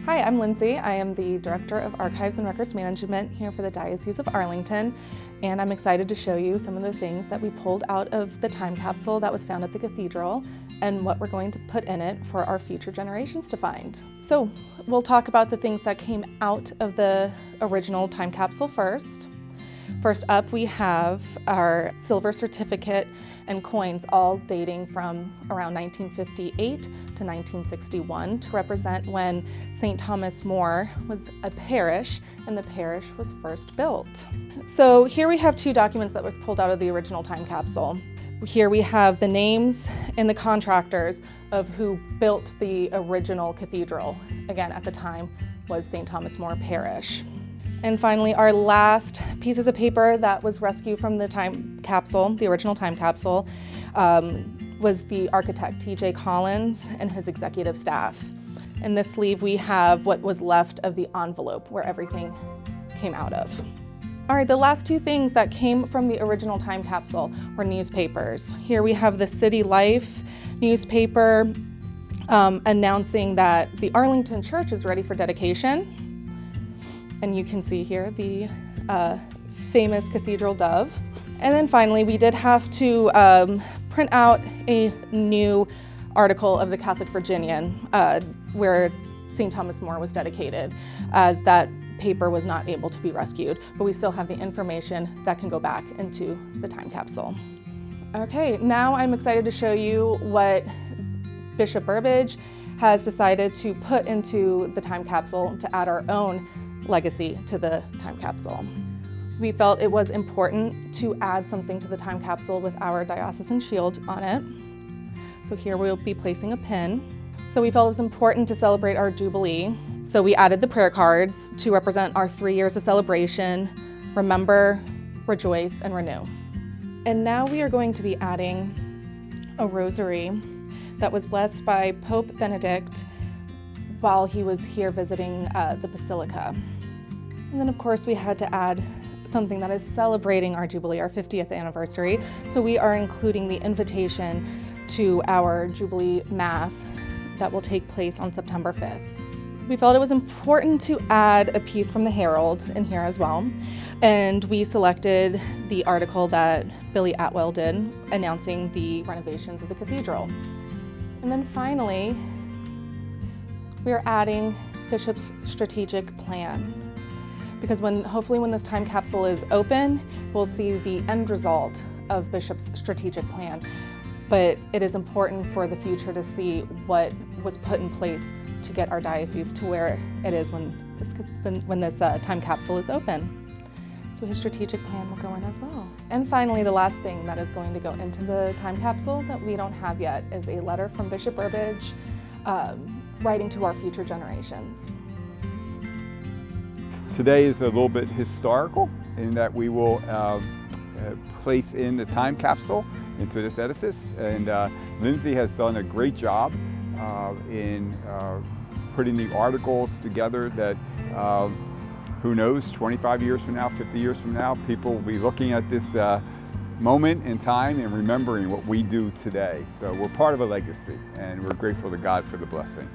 Hi, I'm Lindsay. I am the Director of Archives and Records Management here for the Diocese of Arlington, and I'm excited to show you some of the things that we pulled out of the time capsule that was found at the cathedral and what we're going to put in it for our future generations to find. So we'll talk about the things that came out of the original time capsule first. First up, we have our silver certificate and coins, all dating from around 1958 to 1961 to represent when St. Thomas More was a parish and the parish was first built. So here we have two documents that was pulled out of the original time capsule. Here we have the names and the contractors of who built the original cathedral. Again, at the time was St. Thomas More Parish. And finally, our last pieces of paper that was rescued from the time capsule, the original time capsule, was the architect, T.J. Collins, and his executive staff. In this sleeve, we have what was left of the envelope where everything came out of. All right, the last two things that came from the original time capsule were newspapers. Here we have the City Life newspaper announcing that the Arlington Church is ready for dedication. And you can see here the famous cathedral dove. And then finally, we did have to print out a new article of the Catholic Virginian where St. Thomas More was dedicated, as that paper was not able to be rescued, but we still have the information that can go back into the time capsule. Okay, now I'm excited to show you what Bishop Burbidge has decided to put into the time capsule to add our own legacy to the time capsule. We felt it was important to add something to the time capsule with our diocesan shield on it. So here we'll be placing a pin. So we felt it was important to celebrate our Jubilee. So we added the prayer cards to represent our 3 years of celebration: remember, rejoice, and renew. And now we are going to be adding a rosary that was blessed by Pope Benedict while he was here visiting the Basilica. And then of course we had to add something that is celebrating our Jubilee, our 50th anniversary. So we are including the invitation to our Jubilee Mass that will take place on September 5th. We felt it was important to add a piece from the Herald in here as well. And we selected the article that Billy Atwell did announcing the renovations of the cathedral. And then finally, we are adding Bishop's strategic plan, because hopefully when this time capsule is open, we'll see the end result of Bishop's strategic plan. But it is important for the future to see what was put in place to get our diocese to where it is when this time capsule is open. So his strategic plan will go in as well. And finally, the last thing that is going to go into the time capsule that we don't have yet is a letter from Bishop Burbidge writing to our future generations. Today is a little bit historical in that we will place in the time capsule into this edifice. And Lindsay has done a great job in putting the articles together that who knows, 25 years from now, 50 years from now, people will be looking at this moment in time and remembering what we do today. So we're part of a legacy, and we're grateful to God for the blessing.